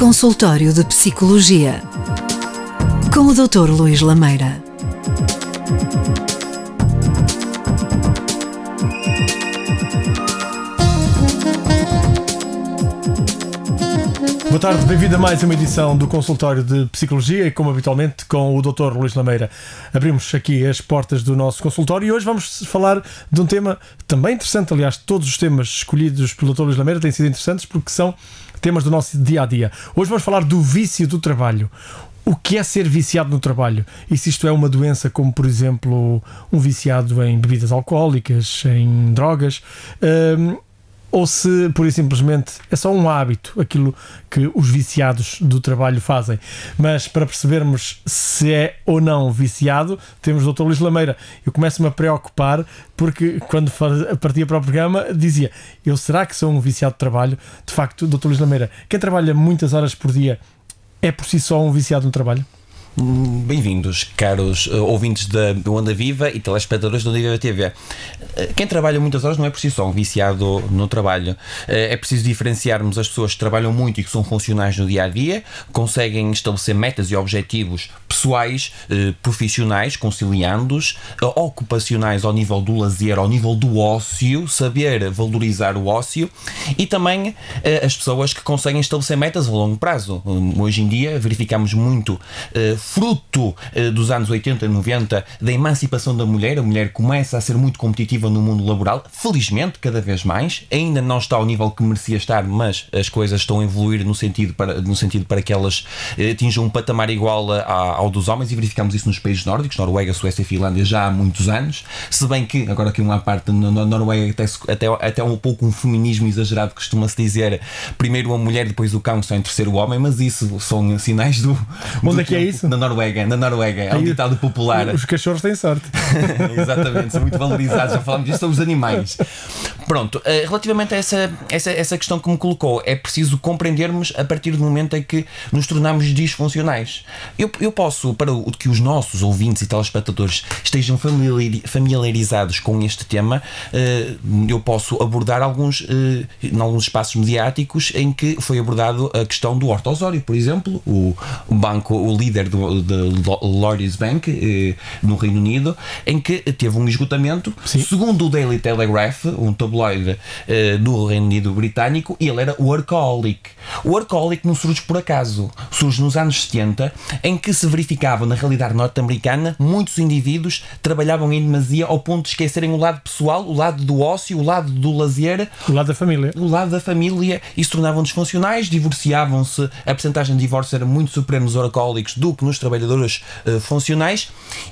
Consultório de Psicologia, com o Dr. Luís Lameira. Boa tarde, bem-vindo a mais uma edição do Consultório de Psicologia e, como habitualmente, com o Dr. Luís Lameira. Abrimos aqui as portas do nosso consultório e hoje vamos falar de um tema também interessante. Aliás, todos os temas escolhidos pelo Dr. Luís Lameira têm sido interessantes porque são temas do nosso dia-a-dia. Hoje vamos falar do vício do trabalho. O que é ser viciado no trabalho? E se isto é uma doença como, por exemplo, um viciado em bebidas alcoólicas, em drogas... ou se, pura e simplesmente, é só um hábito, aquilo que os viciados do trabalho fazem. Mas para percebermos se é ou não viciado, temos o Dr. Luís Lameira. Eu começo-me a preocupar porque quando partia para o programa dizia, será que sou um viciado de trabalho? De facto, Dr. Luís Lameira, quem trabalha muitas horas por dia é por si só um viciado no trabalho? Bem-vindos, caros ouvintes da Onda Viva e telespectadores da Onda Viva TV. Quem trabalha muitas horas não é por si só um viciado no trabalho. É preciso diferenciarmos as pessoas que trabalham muito e que são funcionais no dia-a-dia, conseguem estabelecer metas e objetivos pessoais, profissionais, conciliando-os, ocupacionais ao nível do lazer, ao nível do ócio, saber valorizar o ócio, e também as pessoas que conseguem estabelecer metas a longo prazo. Hoje em dia verificamos muito fruto dos anos 80 e 90 da emancipação da mulher. A mulher começa a ser muito competitiva no mundo laboral, felizmente, cada vez mais. Ainda não está ao nível que merecia estar, mas as coisas estão a evoluir no sentido para que elas atinjam um patamar igual ao dos homens, e verificamos isso nos países nórdicos, Noruega, Suécia e Finlândia, já há muitos anos. Se bem que, agora aqui uma parte, na Noruega até um pouco um feminismo exagerado, costuma-se dizer primeiro a mulher, depois o cão, só em terceiro o homem, mas isso são sinais do... Onde é que é isso? Na Noruega, é um ditado popular. Os cachorros têm sorte. Exatamente, são muito valorizados, já falámos disso sobre os animais. Pronto, relativamente a essa questão que me colocou, é preciso compreendermos a partir do momento em que nos tornamos disfuncionais. Eu posso, para que os nossos ouvintes e telespectadores estejam familiarizados com este tema, eu posso abordar em alguns espaços mediáticos em que foi abordado a questão do Horta Osório, por exemplo, o líder do Lloyds Bank no Reino Unido, em que teve um esgotamento. Sim. Segundo o Daily Telegraph, um tabloide do Reino Unido britânico, ele era workaholic. O workaholic não surge por acaso, surge nos anos 70, em que se verificava na realidade norte-americana muitos indivíduos trabalhavam em demasia ao ponto de esquecerem o lado pessoal, o lado do ócio, o lado do lazer, o lado da família, e se tornavam disfuncionais, divorciavam-se. A percentagem de divórcio era muito superior nos workaholics do que nos trabalhadores funcionais.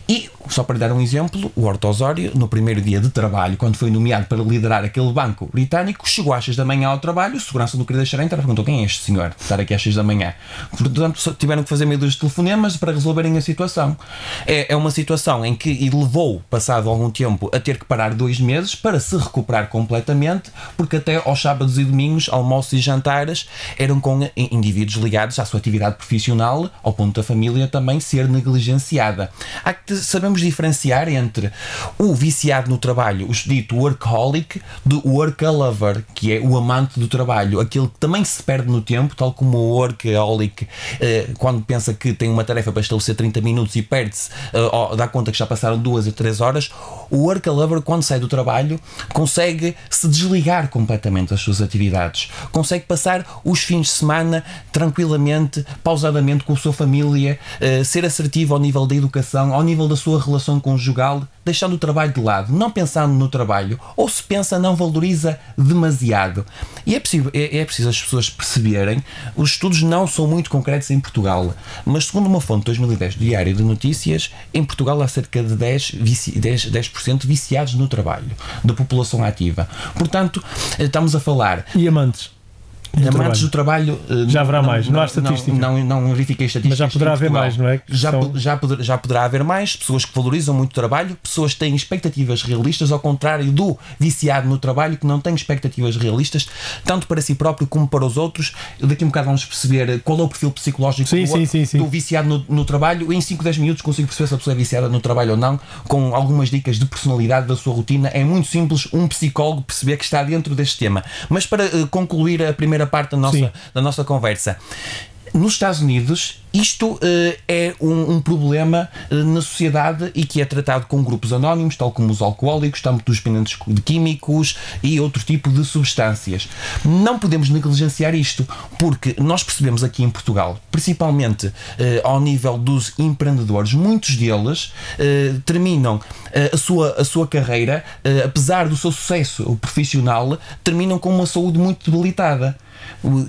E, só para dar um exemplo, o Horta Osório, no primeiro dia de trabalho, quando foi nomeado para liderar aquele banco britânico, chegou às 6 da manhã ao trabalho, o segurança não queria deixar entrar, perguntou: quem é este senhor estar aqui às 6 da manhã? Portanto, tiveram que fazer meio dos telefonemas para resolverem a situação. É uma situação em que levou, passado algum tempo, a ter que parar 2 meses para se recuperar completamente, porque até aos sábados e domingos, almoços e jantares eram com indivíduos ligados à sua atividade profissional, ao ponto da família também ser negligenciada. Há que sabemos diferenciar entre o viciado no trabalho, o dito workaholic, do workalover, que é o amante do trabalho, aquele que também se perde no tempo, tal como o workaholic, quando pensa que tem uma tarefa para estabelecer 30 minutos e perde-se, dá conta que já passaram 2 a 3 horas. O workalover, quando sai do trabalho, consegue se desligar completamente das suas atividades, consegue passar os fins de semana tranquilamente, pausadamente com a sua família, ser assertivo ao nível da educação, ao nível da sua relação conjugal, deixando o trabalho de lado, não pensando no trabalho, ou se pensa, não valoriza demasiado. E é preciso as pessoas perceberem, os estudos não são muito concretos em Portugal, mas segundo uma fonte de 2010 do Diário de Notícias, em Portugal há cerca de 10% viciados no trabalho, da população ativa. Portanto, estamos a falar... E amantes? Amantes do trabalho, já haverá mais, não há estatística. Não verifiquei estatísticas. Mas já poderá haver mais, não é? Já poderá haver mais pessoas que valorizam muito o trabalho, pessoas que têm expectativas realistas, ao contrário do viciado no trabalho, que não tem expectativas realistas, tanto para si próprio como para os outros. Daqui a um bocado vamos perceber qual é o perfil psicológico do viciado no trabalho. Em 5, 10 minutos consigo perceber se a pessoa é viciada no trabalho ou não, com algumas dicas de personalidade da sua rotina. É muito simples um psicólogo perceber que está dentro deste tema. Mas para concluir a primeira parte da nossa conversa, Nos Estados Unidos, isto é um problema na sociedade e que é tratado com grupos anónimos, tal como os alcoólicos, tanto dos dependentes de químicos e outro tipo de substâncias. Não podemos negligenciar isto, porque nós percebemos aqui em Portugal, principalmente ao nível dos empreendedores, muitos deles terminam a sua carreira, apesar do seu sucesso profissional, terminam com uma saúde muito debilitada.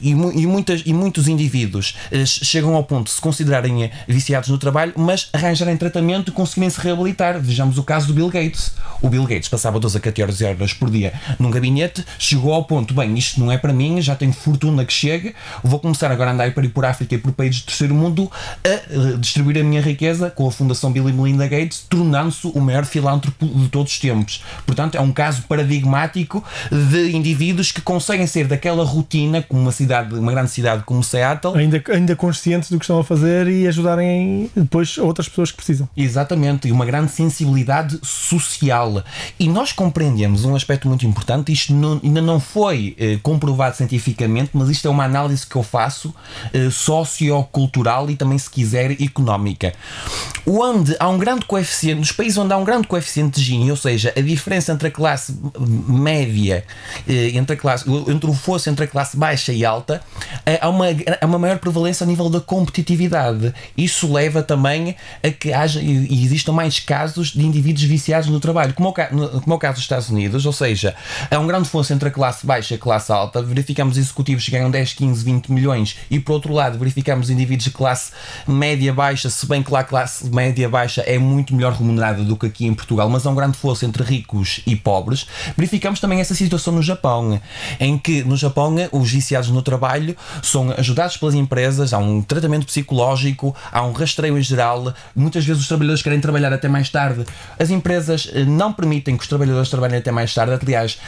E muitos indivíduos chegam ao ponto de se considerarem viciados no trabalho, mas arranjarem tratamento e conseguirem se reabilitar. Vejamos o caso do Bill Gates. O Bill Gates passava 12 a 14 horas por dia num gabinete, chegou ao ponto, bem, isto não é para mim, já tenho fortuna que chega, vou começar agora a andar para ir por África e por países do terceiro mundo a distribuir a minha riqueza com a Fundação Bill e Melinda Gates, tornando-se o maior filântropo de todos os tempos. Portanto, é um caso paradigmático de indivíduos que conseguem sair daquela rotina, como uma grande cidade como Seattle, ainda conscientes do que estão a fazer e ajudarem depois outras pessoas que precisam. Exatamente, e uma grande sensibilidade social. E nós compreendemos um aspecto muito importante, isto ainda não foi comprovado cientificamente, mas isto é uma análise que eu faço sociocultural e também, se quiser, económica. Onde há um grande coeficiente, nos países onde há um grande coeficiente de Gini, ou seja, a diferença entre a classe média, entre o fosso entre a classe baixa e alta, há uma maior prevalência a nível da competitividade. Isso leva também a que haja e existam mais casos de indivíduos viciados no trabalho, como é o caso dos Estados Unidos, ou seja, há um grande fosso entre a classe baixa e a classe alta. Verificamos executivos que ganham 10, 15, 20 milhões e, por outro lado, verificamos indivíduos de classe média-baixa, se bem que lá a classe média-baixa é muito melhor remunerada do que aqui em Portugal, mas há um grande fosso entre ricos e pobres. Verificamos também essa situação no Japão, em que no Japão os viciados no trabalho são ajudados pelas empresas, há um tratamento psicológico, há um rastreio em geral. Muitas vezes os trabalhadores querem trabalhar até mais tarde, as empresas não permitem que os trabalhadores trabalhem até mais tarde. Aliás,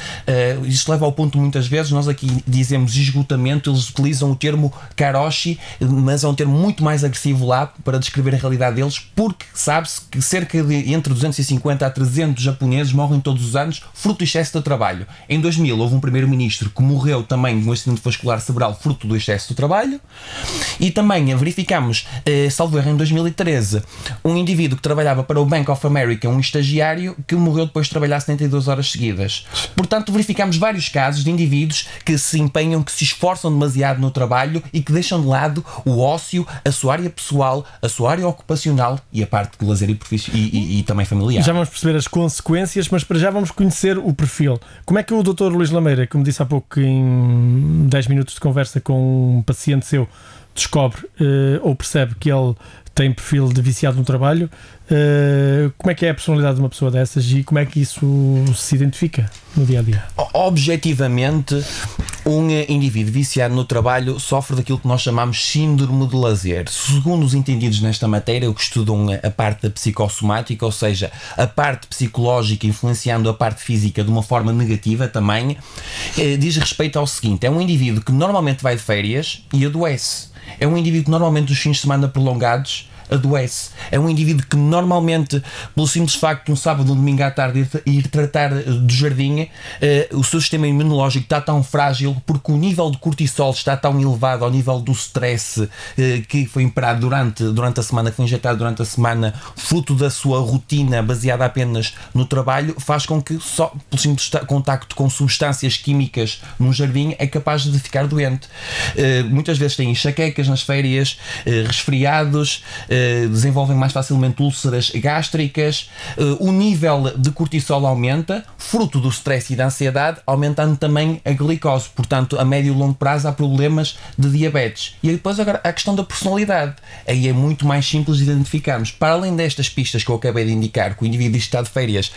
isto leva ao ponto, muitas vezes, nós aqui dizemos esgotamento, eles utilizam o termo karoshi, mas é um termo muito mais agressivo lá para descrever a realidade deles, porque sabe-se que cerca de entre 250 a 300 japoneses morrem todos os anos fruto do excesso de trabalho. Em 2000 houve um primeiro-ministro que morreu também de um acidente vascular cerebral fruto do excesso de trabalho, e também verificamos, salvo erro, em 2013, um indivíduo que trabalhava para o Bank of America, um estagiário, que morreu depois de trabalhar 72 horas seguidas. Portanto, verificamos vários casos de indivíduos que se empenham, que se esforçam demasiado no trabalho e que deixam de lado o ócio, a sua área pessoal, a sua área ocupacional e a parte de lazer e também familiar. Já vamos perceber as consequências, mas para já vamos conhecer o perfil. Como é que o Dr. Luís Lameira, como disse há pouco, em 10 minutos de conversa com um paciente seu, descobre ou percebe que ele tem perfil de viciado no trabalho? Como é que é a personalidade de uma pessoa dessas e como é que isso se identifica no dia a dia? Objetivamente, um indivíduo viciado no trabalho sofre daquilo que nós chamamos síndrome de lazer. Segundo os entendidos nesta matéria, que estudam a parte da psicossomática, ou seja, a parte psicológica influenciando a parte física de uma forma negativa também, diz respeito ao seguinte: é um indivíduo que normalmente vai de férias e adoece. É um indivíduo que normalmente os fins de semana prolongados adoece. É um indivíduo que normalmente, pelo simples facto de um sábado ou um domingo à tarde ir tratar do jardim, o seu sistema imunológico está tão frágil porque o nível de cortisol está tão elevado ao nível do stress que foi imperado durante a semana, que foi injetado durante a semana, fruto da sua rotina baseada apenas no trabalho, faz com que só pelo simples contacto com substâncias químicas num jardim é capaz de ficar doente. Muitas vezes tem enxaquecas nas férias, resfriados, desenvolvem mais facilmente úlceras gástricas, o nível de cortisol aumenta, fruto do stress e da ansiedade, aumentando também a glicose. Portanto, a médio e longo prazo há problemas de diabetes. E depois agora a questão da personalidade. Aí é muito mais simples de identificarmos. Para além destas pistas que eu acabei de indicar, que o indivíduo está de férias,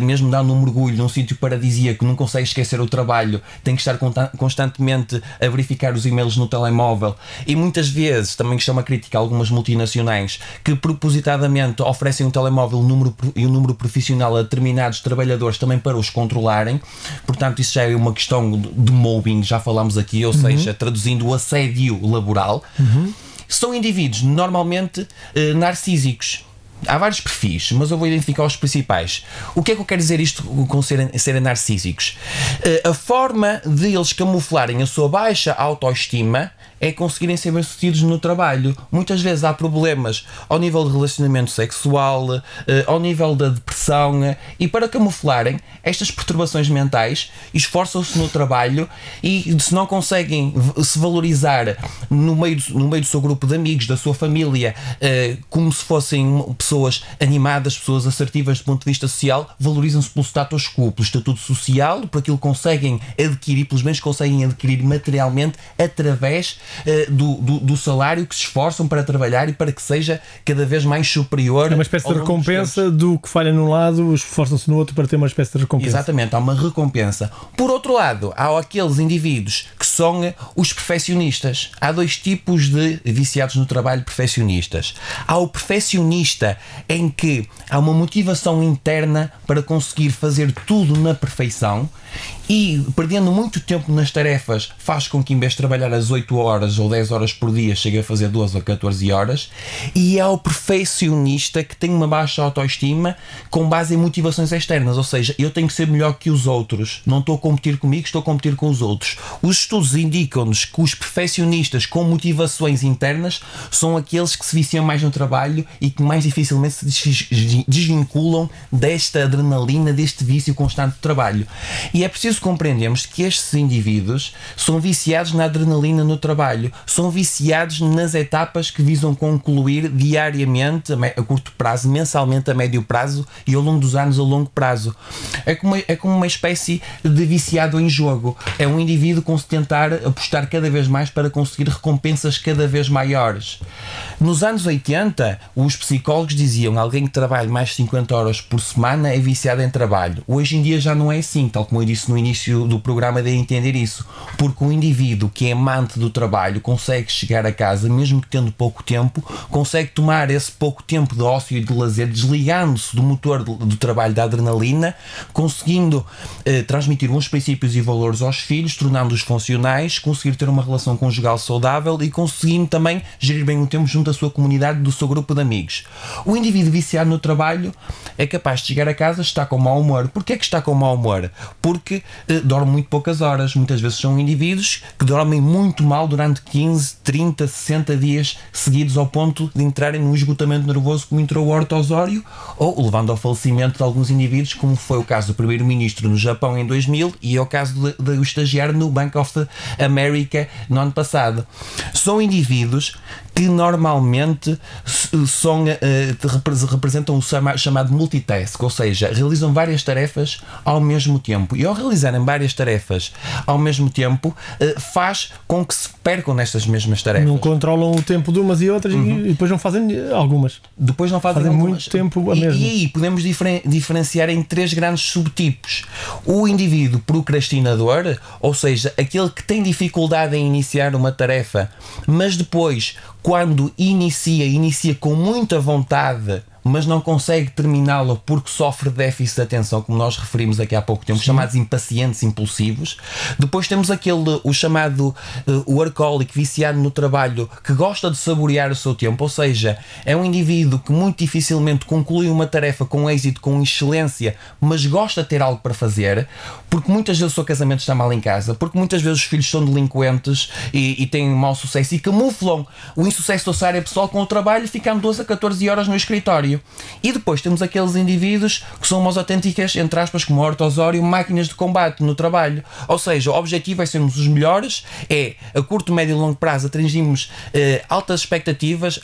mesmo dando um mergulho num sítio paradisíaco, não consegue esquecer o trabalho, tem que estar constantemente a verificar os e-mails no telemóvel, e muitas vezes, também isto é uma crítica a algumas multinacionais que propositadamente oferecem um telemóvel e um número profissional a determinados trabalhadores também para os controlarem. Portanto, isso já é uma questão de mobbing, já falámos aqui, ou seja, traduzindo o assédio laboral. São indivíduos normalmente narcísicos. Há vários perfis, mas eu vou identificar os principais. O que é que eu quero dizer isto com serem narcísicos? A forma de eles camuflarem a sua baixa autoestima é conseguirem ser bem-sucedidos no trabalho. Muitas vezes há problemas ao nível de relacionamento sexual, ao nível da depressão, e para camuflarem estas perturbações mentais, esforçam-se no trabalho e se não conseguem se valorizar no meio do seu grupo de amigos, da sua família, como se fossem pessoas animadas, pessoas assertivas do ponto de vista social, valorizam-se pelo status quo, pelo estatuto social, por aquilo que conseguem adquirir, pelos bens que conseguem adquirir materialmente através do salário, que se esforçam para trabalhar e para que seja cada vez mais superior. É uma espécie de recompensa do que falha num lado, esforçam-se no outro para ter uma espécie de recompensa. Exatamente, há uma recompensa. Por outro lado, há aqueles indivíduos que são os perfeccionistas. Há dois tipos de viciados no trabalho perfeccionistas. Há o perfeccionista em que há uma motivação interna para conseguir fazer tudo na perfeição e, perdendo muito tempo nas tarefas, faz com que, em vez de trabalhar às 8 horas ou 10 horas por dia, chegue a fazer 12 ou 14 horas. E há o perfeccionista que tem uma baixa autoestima com base em motivações externas, ou seja, eu tenho que ser melhor que os outros, não estou a competir comigo, estou a competir com os outros. Os estudos indicam-nos que os perfeccionistas com motivações internas são aqueles que se viciam mais no trabalho e que mais dificilmente se desvinculam desta adrenalina, deste vício constante de trabalho. E é preciso compreendermos que estes indivíduos são viciados na adrenalina no trabalho, são viciados nas etapas que visam concluir diariamente, a curto prazo, mensalmente, a médio prazo e ao longo dos anos a longo prazo. É como uma espécie de viciado em jogo. É um indivíduo com se tentar apostar cada vez mais para conseguir recompensas cada vez maiores. Nos anos 80, os psicólogos diziam: alguém que trabalha mais de 50 horas por semana é viciado em trabalho. Hoje em dia já não é assim, tal como eu disse no início do programa, de entender isso, porque o indivíduo que é amante do trabalho consegue chegar a casa, mesmo que tendo pouco tempo, consegue tomar esse pouco tempo de ócio e de lazer, desligando-se do motor do trabalho, da adrenalina, conseguindo transmitir uns princípios e valores aos filhos, tornando-os funcionais, conseguir ter uma relação conjugal saudável e conseguindo também gerir bem o tempo junto da sua comunidade, do seu grupo de amigos. O indivíduo viciado no trabalho é capaz de chegar a casa, está com mau humor. Porquê é que está com mau humor? Porque dorme muito poucas horas. Muitas vezes são indivíduos que dormem muito mal durante 15, 30, 60 dias seguidos, ao ponto de entrarem num esgotamento nervoso, como entrou o Horta Osório, ou levando ao falecimento de alguns indivíduos, como foi o caso do primeiro-ministro no Japão em 2000 e é o caso do estagiário no Bank of America no ano passado. São indivíduos que normalmente representam o chamado multitask, ou seja, realizam várias tarefas ao mesmo tempo. E ao realizarem várias tarefas ao mesmo tempo, faz com que se percam nestas mesmas tarefas. Não controlam o tempo de umas e outras e depois não fazem algumas. Depois não fazem algumas. Muito tempo a mesma. E aí podemos diferenciar em 3 grandes subtipos. O indivíduo procrastinador, ou seja, aquele que tem dificuldade em iniciar uma tarefa, mas depois, quando inicia com muita vontade, mas não consegue terminá-lo porque sofre déficit de atenção, como nós referimos aqui há pouco tempo, chamados impacientes impulsivos. Depois temos o chamado workaholic, viciado no trabalho, que gosta de saborear o seu tempo, ou seja, é um indivíduo que muito dificilmente conclui uma tarefa com êxito, com excelência, mas gosta de ter algo para fazer, porque muitas vezes o seu casamento está mal em casa, porque muitas vezes os filhos são delinquentes e têm mau sucesso e camuflam o insucesso da sua área pessoal com o trabalho, ficando 12 a 14 horas no escritório. E depois temos aqueles indivíduos que são umas autênticas, entre aspas, como Horta Osório, máquinas de combate no trabalho. Ou seja, o objetivo é sermos os melhores, é a curto, médio e longo prazo atingimos altas expectativas,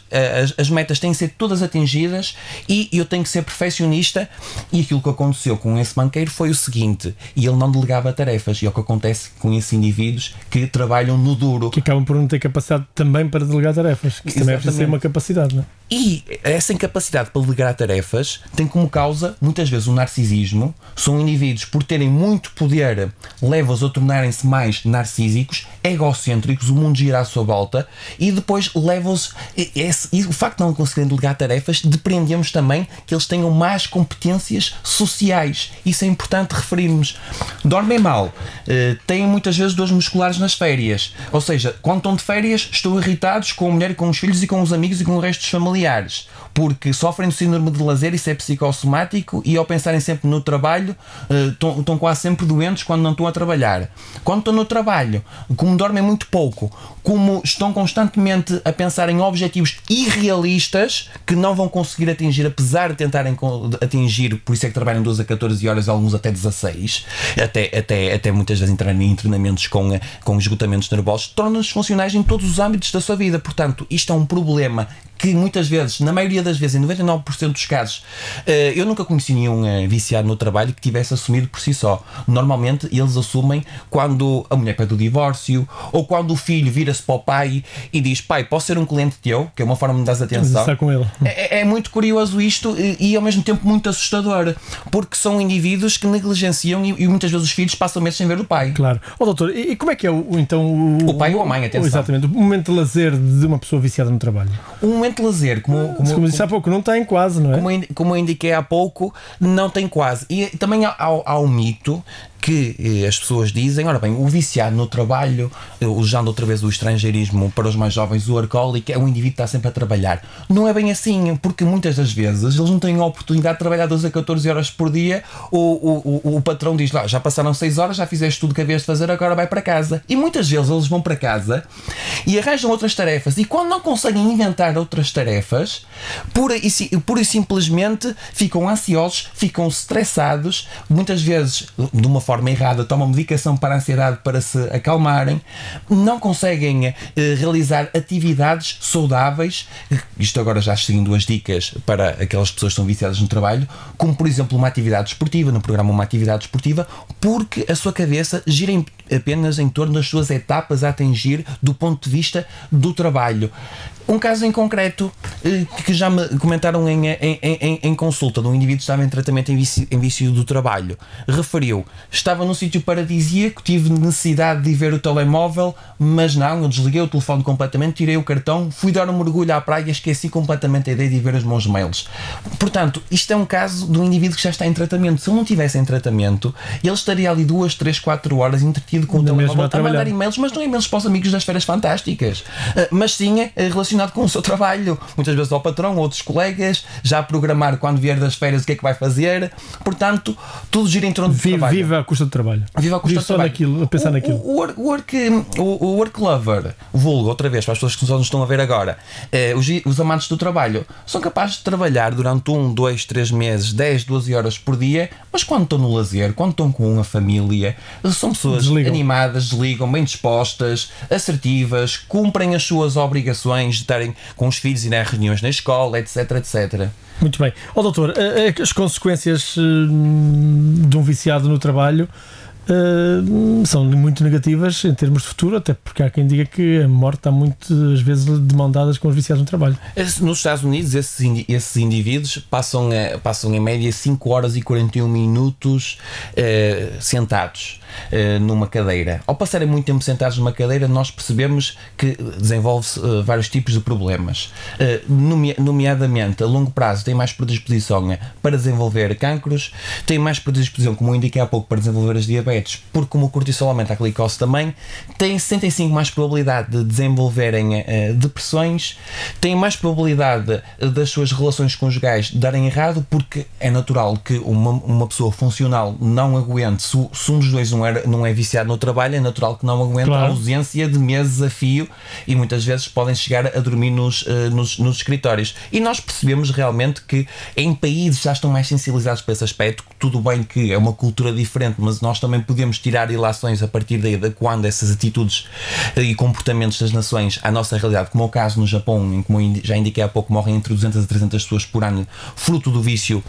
as metas têm que ser todas atingidas e eu tenho que ser perfeccionista. E aquilo que aconteceu com esse banqueiro foi o seguinte: e ele não delegava tarefas, e é o que acontece com esses indivíduos que trabalham no duro. Que acabam por não ter capacidade também para delegar tarefas, que também é preciso ter uma capacidade, não é? E essa incapacidade para delegar tarefas tem como causa, muitas vezes, o narcisismo. São indivíduos, por terem muito poder, leva-os a tornarem-se mais narcísicos, egocêntricos, o mundo gira à sua volta, e depois leva-os... E o facto de não conseguirem delegar tarefas, depreendemos também que eles tenham más competências sociais. Isso é importante referirmos. Dormem mal, têm muitas vezes dores musculares nas férias, ou seja, quando estão de férias, estão irritados com a mulher e com os filhos e com os amigos e com o resto dos familiares. porque sofrem do síndrome de lazer, isso é psicossomático, e ao pensarem sempre no trabalho, estão quase sempre doentes quando não estão a trabalhar. Quando estão no trabalho, como dormem muito pouco, como estão constantemente a pensar em objetivos irrealistas que não vão conseguir atingir, apesar de tentarem atingir, por isso é que trabalham 12 a 14 horas, alguns até 16, até muitas vezes entrarem em treinamentos com esgotamentos nervosos, tornam-nos funcionais em todos os âmbitos da sua vida. Portanto, isto é um problema que muitas vezes, na maioria das vezes, em 99% dos casos, eu nunca conheci nenhum viciado no trabalho que tivesse assumido por si só. Normalmente eles assumem quando a mulher pede o divórcio, ou quando o filho vira-se para o pai e diz: pai, posso ser um cliente teu? Que é uma forma de me dar atenção. Está com ele. É muito curioso isto e ao mesmo tempo muito assustador, porque são indivíduos que negligenciam e muitas vezes os filhos passam meses sem ver o pai. Claro. Doutor, e como é que é o pai ou a mãe, atenção. Exatamente, o momento de lazer de uma pessoa viciada no trabalho? O momento de lazer, como disse há pouco, não tem quase, não é? Como eu indiquei há pouco, não tem quase. E também há um mito que as pessoas dizem: ora bem, o viciado no trabalho, usando outra vez o estrangeirismo para os mais jovens, o workaholic, é um indivíduo que está sempre a trabalhar. Não é bem assim, porque muitas das vezes eles não têm a oportunidade de trabalhar 12 a 14 horas por dia. O patrão diz: lá, já passaram 6 horas, já fizeste tudo que havias de fazer, agora vai para casa. E muitas vezes eles vão para casa e arranjam outras tarefas, e quando não conseguem inventar outras tarefas, pura e simplesmente ficam ansiosos, ficam estressados, muitas vezes de uma forma errada, tomam medicação para a ansiedade para se acalmarem, não conseguem realizar atividades saudáveis. Isto agora já seguindo as dicas para aquelas pessoas que estão viciadas no trabalho, como por exemplo uma atividade esportiva, no programa uma atividade esportiva, porque a sua cabeça gira apenas em torno das suas etapas a atingir do ponto de vista do trabalho. Um caso em concreto que já me comentaram em consulta, de um indivíduo que estava em tratamento em vício do trabalho, referiu: estava num sítio paradisíaco, tive necessidade de ver o telemóvel, mas não, eu desliguei o telefone completamente, tirei o cartão, fui dar um mergulho à praia e esqueci completamente a ideia de ver os meus mails. Portanto, isto é um caso de um indivíduo que já está em tratamento. Se ele não estivesse em tratamento, ele estaria ali 2, 3, 4 horas entretido com o telemóvel a mandar e-mails, mas não e-mails para os amigos das férias fantásticas, mas sim relacionado com o seu trabalho, muitas vezes ao patrão, outros colegas, já a programar quando vier das férias o que é que vai fazer. Portanto, tudo gira em torno do trabalho. Viva à custa do trabalho. Viva à custa do trabalho. Naquilo, a pensar naquilo. O work lover, vulgo, outra vez, para as pessoas que só nos estão a ver agora, os amantes do trabalho, são capazes de trabalhar durante 1, 2, 3 meses, 10, 12 horas por dia, mas quando estão no lazer, quando estão com uma família, são pessoas animadas, desligam, bem dispostas, assertivas, cumprem as suas obrigações de estarem com os filhos, irem a reuniões na escola, etc, etc. Muito bem. Doutor, as consequências de um viciado no trabalho são muito negativas em termos de futuro, até porque há quem diga que a morte está muitas vezes de mão dadas com os viciados no trabalho. Nos Estados Unidos, esses indivíduos passam em média 5 horas e 41 minutos sentados numa cadeira. Ao passarem muito tempo sentados numa cadeira, nós percebemos que desenvolve-se vários tipos de problemas, nomeadamente a longo prazo tem mais predisposição para desenvolver cancros, tem mais predisposição, como eu indiquei há pouco, para desenvolver as diabetes, porque como o cortisol aumenta a glicose também, tem 65% mais probabilidade de desenvolverem depressões, tem mais probabilidade das suas relações conjugais darem errado, porque é natural que uma pessoa funcional não aguente, se um dos dois não é viciado no trabalho, é natural que não aguente a ausência de meses a fio, e muitas vezes podem chegar a dormir nos escritórios. E nós percebemos realmente que em países que já estão mais sensibilizados para esse aspecto, tudo bem que é uma cultura diferente, mas nós também podemos tirar ilações a partir daí de quando essas atitudes e comportamentos das nações à nossa realidade, como é o caso no Japão, em que, como eu já indiquei há pouco, morrem entre 200 a 300 pessoas por ano fruto do vício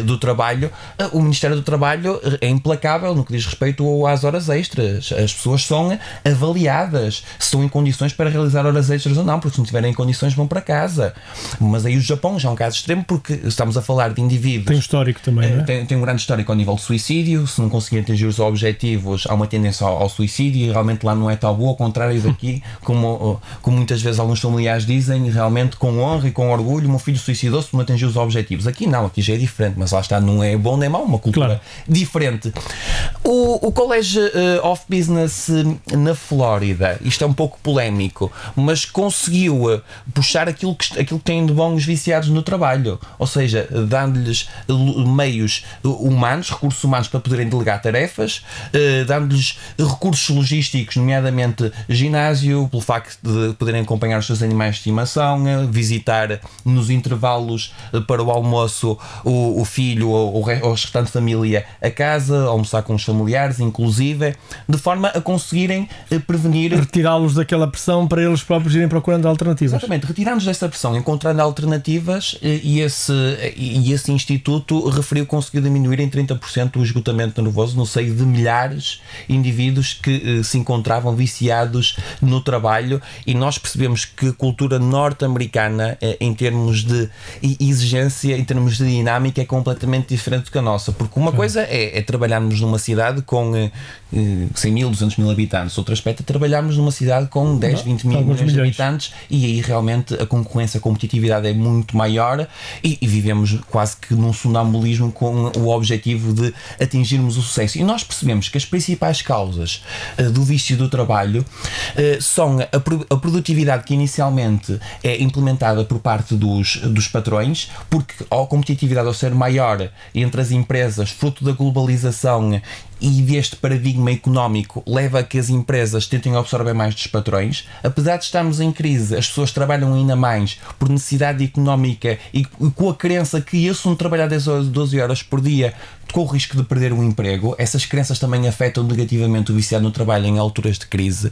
do trabalho. O Ministério do Trabalho é implacável no que diz respeito às horas extras. As pessoas são avaliadas se estão em condições para realizar horas extras ou não, porque se não tiverem condições vão para casa. Mas aí o Japão já é um caso extremo, porque estamos a falar de indivíduos. Tem um histórico também, não é? Tem um grande histórico ao nível de suicídio, se não conseguirem atingir os objetivos, há uma tendência ao suicídio, e realmente lá não é tabu, ao contrário daqui, como muitas vezes alguns familiares dizem, realmente com honra e com orgulho, o meu filho suicidou-se por não atingir os objetivos. Aqui não, aqui já é diferente, mas lá está, não é bom nem mau, uma cultura diferente. O College of Business na Flórida, isto é um pouco polémico, mas conseguiu puxar aquilo que têm de bom os viciados no trabalho, ou seja, dando-lhes meios humanos, recursos humanos para poderem delegar tarefas, dando-lhes recursos logísticos, nomeadamente ginásio, pelo facto de poderem acompanhar os seus animais de estimação, visitar nos intervalos para o almoço o filho ou a restante família a casa, almoçar com os familiares, inclusive, de forma a conseguirem prevenir... Retirá-los daquela pressão para eles próprios irem procurando alternativas. Exatamente, retirando-nos dessa pressão, encontrando alternativas, e esse instituto referiu que conseguiu diminuir em 30% o esgotamento nervoso no seio de milhares de indivíduos que se encontravam viciados no trabalho, e nós percebemos que a cultura norte-americana, em termos de exigência, em termos de dinâmica, é completamente diferente do que a nossa, porque uma coisa é trabalharmos numa cidade com 100 mil, 200 mil habitantes, outro aspecto é trabalharmos numa cidade com 10, 20 mil milhões de habitantes, e aí realmente a concorrência, a competitividade é muito maior, e vivemos quase que num sonambulismo com o objetivo de atingirmos o sucesso. E nós percebemos que as principais causas do vício do trabalho são a produtividade que inicialmente é implementada por parte dos patrões, porque a competitividade ao ser maior entre as empresas, fruto da globalização e deste paradigma económico, leva a que as empresas tentem absorver mais dos patrões. Apesar de estarmos em crise, as pessoas trabalham ainda mais por necessidade económica e com a crença que eu, se não trabalhar 10 ou 12 horas por dia, com o risco de perder o emprego. Essas crenças também afetam negativamente o viciado no trabalho em alturas de crise.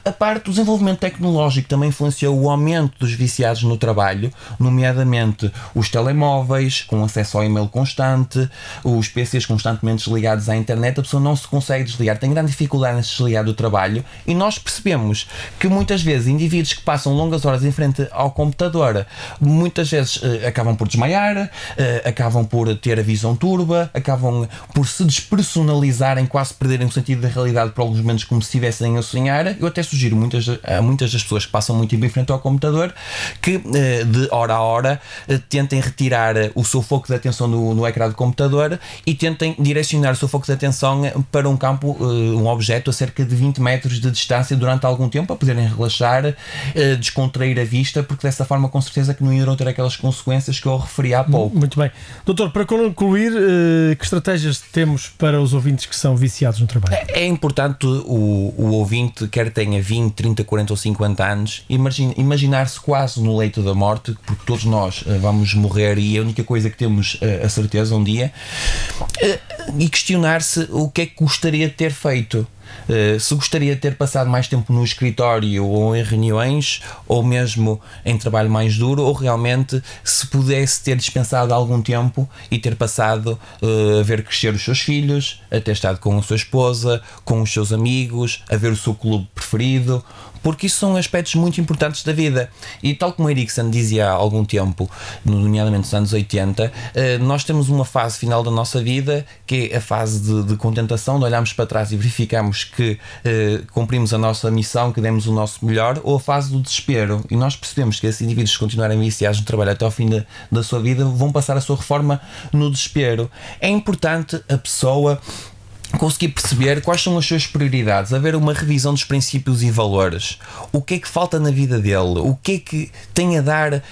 A parte do desenvolvimento tecnológico também influenciou o aumento dos viciados no trabalho, nomeadamente os telemóveis, com acesso ao e-mail constante, os PCs constantemente desligados à internet. A pessoa não se consegue desligar, tem grande dificuldade em se desligar do trabalho, e nós percebemos que muitas vezes indivíduos que passam longas horas em frente ao computador, muitas vezes acabam por desmaiar, acabam por ter a visão turva, acabam por se despersonalizarem, quase perderem o sentido da realidade por alguns momentos, como se estivessem a sonhar. Eu até sugiro a muitas das pessoas que passam muito tempo em frente ao computador que de hora a hora tentem retirar o seu foco de atenção no ecrã do computador e tentem direcionar o seu foco de atenção para um campo, um objeto a cerca de 20 metros de distância durante algum tempo, para poderem relaxar, descontrair a vista, porque dessa forma com certeza que não irão ter aquelas consequências que eu referi há pouco. Muito bem. Doutor, para concluir, que estratégias temos para os ouvintes que são viciados no trabalho? É importante o ouvinte, quer tenha 20, 30, 40 ou 50 anos, imaginar-se quase no leito da morte, porque todos nós vamos morrer e é a única coisa que temos a certeza um dia, e questionar-se o que é que gostaria de ter feito. Se gostaria de ter passado mais tempo no escritório ou em reuniões, ou mesmo em trabalho mais duro, ou realmente se pudesse ter dispensado algum tempo e ter passado a ver crescer os seus filhos, a ter estado com a sua esposa, com os seus amigos, a ver o seu clube preferido, porque isso são aspectos muito importantes da vida. E tal como Erikson dizia há algum tempo, nomeadamente nos anos 80, nós temos uma fase final da nossa vida, que é a fase de contentação, de olharmos para trás e verificamos que cumprimos a nossa missão, que demos o nosso melhor, ou a fase do desespero. E nós percebemos que esses indivíduos que continuarem viciados no trabalho até ao fim da sua vida vão passar a sua reforma no desespero. É importante a pessoa conseguir perceber quais são as suas prioridades, haver uma revisão dos princípios e valores, o que é que falta na vida dele, o que é que tem a dar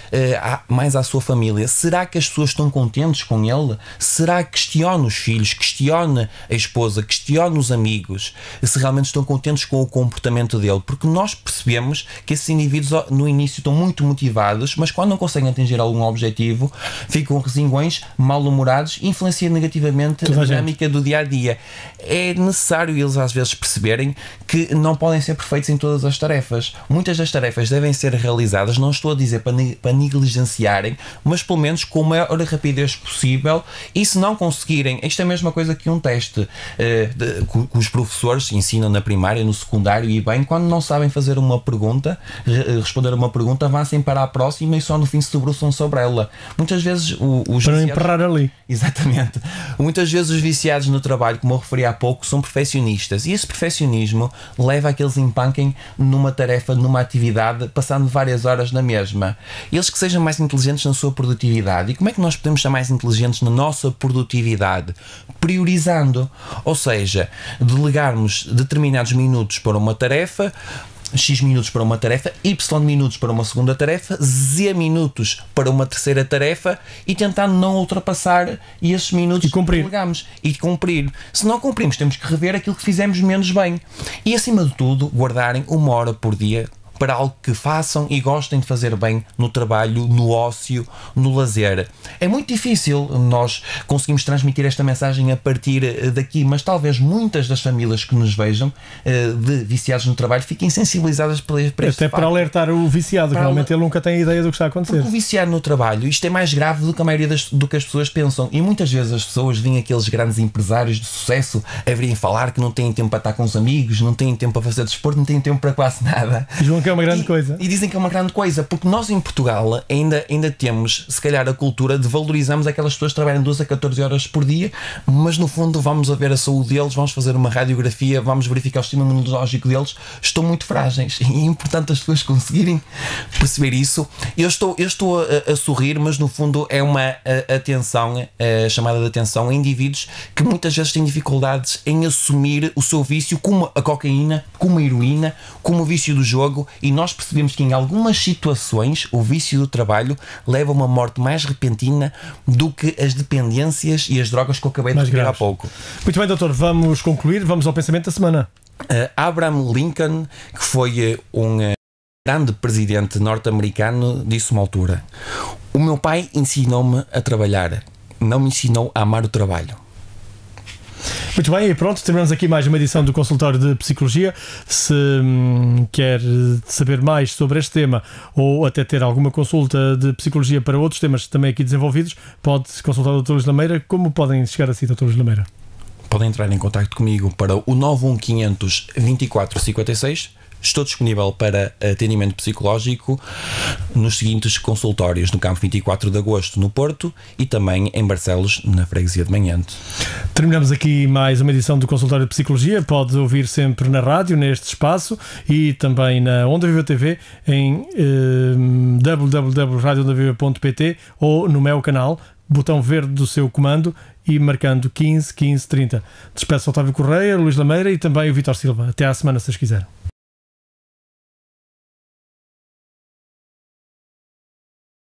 mais à sua família. Será que as pessoas estão contentes com ele? Será que questiona os filhos, questiona a esposa, questiona os amigos, se realmente estão contentes com o comportamento dele? Porque nós percebemos que esses indivíduos no início estão muito motivados, mas quando não conseguem atingir algum objetivo ficam resingões, mal-humorados e influenciam negativamente a dinâmica do dia-a-dia. É necessário eles às vezes perceberem que não podem ser perfeitos em todas as tarefas. Muitas das tarefas devem ser realizadas, não estou a dizer para negligenciarem, mas pelo menos com a maior rapidez possível, e se não conseguirem, isto é a mesma coisa que um teste que os professores ensinam na primária, no secundário, e bem, quando não sabem fazer uma pergunta, responder a uma pergunta, avancem para a próxima e só no fim se debruçam sobre ela. Muitas vezes os para não emperrar ali. Exatamente. Muitas vezes os viciados no trabalho, como eu referi referi há pouco, são perfeccionistas, e esse perfeccionismo leva a que eles empanquem numa tarefa, numa atividade, passando várias horas na mesma. Eles que sejam mais inteligentes na sua produtividade. E como é que nós podemos ser mais inteligentes na nossa produtividade? Priorizando, ou seja, delegarmos determinados minutos para uma tarefa, X minutos para uma tarefa, Y minutos para uma segunda tarefa, Z minutos para uma terceira tarefa, e tentar não ultrapassar esses minutos que delegamos e cumprir. Se não cumprimos, temos que rever aquilo que fizemos menos bem. E acima de tudo, guardarem 1 hora por dia para algo que façam e gostem de fazer bem no trabalho, no ócio, no lazer. É muito difícil nós conseguimos transmitir esta mensagem a partir daqui, mas talvez muitas das famílias que nos vejam de viciados no trabalho fiquem sensibilizadas para este Até para alertar o viciado, que realmente ele nunca tem ideia do que está a acontecer. Porque o viciado no trabalho, isto é mais grave do que a maioria do que as pessoas pensam, e muitas vezes as pessoas veem aqueles grandes empresários de sucesso a virem falar que não têm tempo para estar com os amigos, não têm tempo para fazer desporto, não têm tempo para quase nada. Que é uma grande coisa. E dizem que é uma grande coisa, porque nós em Portugal ainda temos, se calhar, a cultura de valorizarmos aquelas pessoas que trabalham 12 a 14 horas por dia, mas no fundo vamos a ver a saúde deles, vamos fazer uma radiografia, vamos verificar o sistema imunológico deles, estão muito frágeis, e é importante as pessoas conseguirem perceber isso. Eu estou a sorrir, mas no fundo é uma atenção, chamada de atenção a indivíduos que muitas vezes têm dificuldades em assumir o seu vício, como a cocaína, como a heroína, como o vício do jogo, e nós percebemos que em algumas situações o vício do trabalho leva a uma morte mais repentina do que as dependências e as drogas que eu acabei de referir há pouco. Muito bem, doutor, vamos concluir, vamos ao pensamento da semana. Abraham Lincoln, que foi um grande presidente norte-americano, disse uma altura: o meu pai ensinou-me a trabalhar, não me ensinou a amar o trabalho. Muito bem, e pronto, terminamos aqui mais uma edição do Consultório de Psicologia. Se quer saber mais sobre este tema ou até ter alguma consulta de psicologia para outros temas também aqui desenvolvidos, pode consultar o Dr. Luís Lameira. Como podem chegar a si, Dr. Luís Lameira? Podem entrar em contacto comigo para o 91500 2456. Estou disponível para atendimento psicológico nos seguintes consultórios: no Campo 24 de Agosto, no Porto, e também em Barcelos, na Freguesia de Manhante. Terminamos aqui mais uma edição do Consultório de Psicologia. Pode ouvir sempre na rádio, neste espaço, e também na Onda Viva TV, em www.radioondaviva.pt, ou no meu canal, botão verde do seu comando, e marcando 15 15 30. Despeço o Otávio Correia, Luís Lameira e também o Vítor Silva. Até à semana, se as quiser.